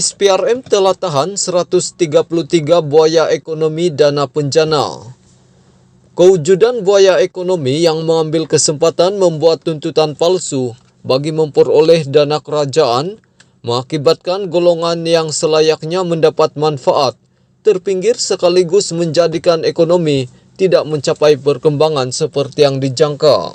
SPRM telah tahan 133 buaya ekonomi dana penjana. Kewujudan buaya ekonomi yang mengambil kesempatan membuat tuntutan palsu bagi memperoleh dana kerajaan mengakibatkan golongan yang selayaknya mendapat manfaat terpinggir sekaligus menjadikan ekonomi tidak mencapai perkembangan seperti yang dijangka.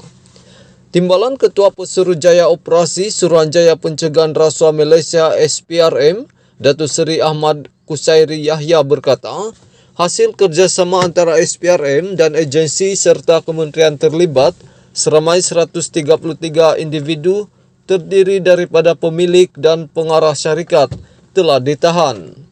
Timbalan Ketua Pesuruhjaya Operasi Suruhanjaya Pencegahan Rasuah Malaysia SPRM, Datuk Seri Ahmad Kusairi Yahya berkata, hasil kerjasama antara SPRM dan agensi serta kementerian terlibat seramai 133 individu terdiri daripada pemilik dan pengarah syarikat telah ditahan.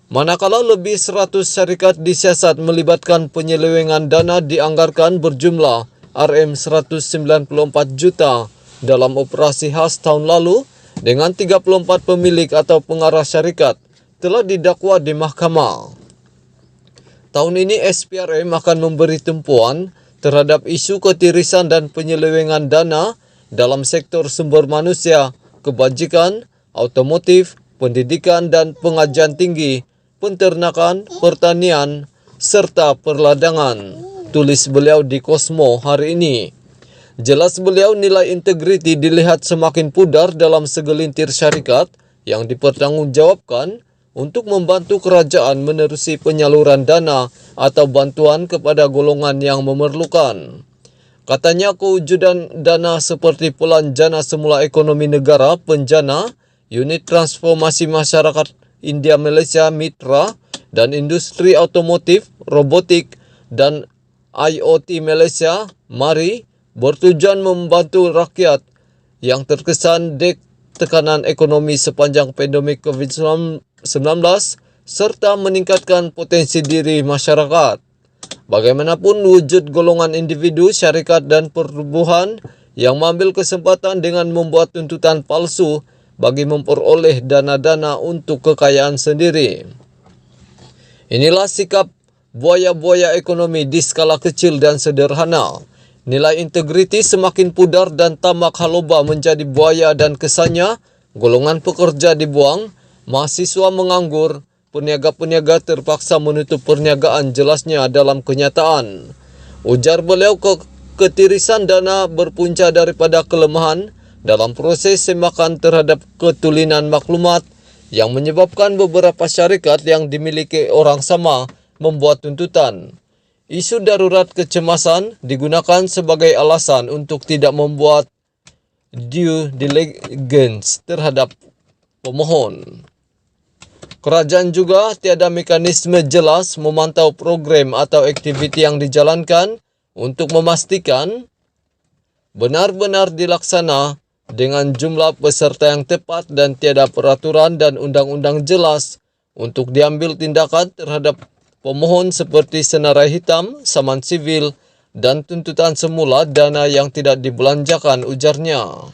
Manakala lebih 100 syarikat disiasat melibatkan penyelewengan dana dianggarkan berjumlah RM194 juta dalam operasi khas tahun lalu dengan 34 pemilik atau pengarah syarikat telah didakwa di mahkamah. Tahun ini SPRM akan memberi tumpuan terhadap isu ketirisan dan penyelewengan dana dalam sektor sumber manusia, kebajikan, otomotif, pendidikan dan pengajian tinggi, penternakan, pertanian, serta perladangan, tulis beliau di Kosmo hari ini. Jelas beliau nilai integriti dilihat semakin pudar dalam segelintir syarikat yang dipertanggungjawabkan untuk membantu kerajaan menerusi penyaluran dana atau bantuan kepada golongan yang memerlukan. Katanya kewujudan dana seperti Pelanjana Semula Ekonomi Negara Penjana, Unit Transformasi Masyarakat India Malaysia Mitra, dan Industri Otomotif, Robotik, dan IoT Malaysia MARI bertujuan membantu rakyat yang terkesan tekanan ekonomi sepanjang pandemik COVID-19 serta meningkatkan potensi diri masyarakat. Bagaimanapun wujud golongan individu, syarikat dan pertubuhan yang mengambil kesempatan dengan membuat tuntutan palsu bagi memperoleh dana-dana untuk kekayaan sendiri. Inilah sikap buaya-buaya ekonomi di skala kecil dan sederhana. Nilai integriti semakin pudar dan tamak haloba menjadi buaya dan kesannya golongan pekerja dibuang, mahasiswa menganggur, peniaga-peniaga terpaksa menutup perniagaan jelasnya dalam kenyataan. Ujar beliau ketirisan dana berpunca daripada kelemahan dalam proses semakan terhadap ketulinan maklumat yang menyebabkan beberapa syarikat yang dimiliki orang sama membuat tuntutan. Isu darurat kecemasan digunakan sebagai alasan untuk tidak membuat due diligence terhadap pemohon. Kerajaan juga tiada mekanisme jelas memantau program atau aktiviti yang dijalankan untuk memastikan benar-benar dilaksana dengan jumlah peserta yang tepat dan tiada peraturan dan undang-undang jelas untuk diambil tindakan terhadap pemohon seperti senarai hitam, saman sivil, dan tuntutan semula dana yang tidak dibelanjakan, ujarnya.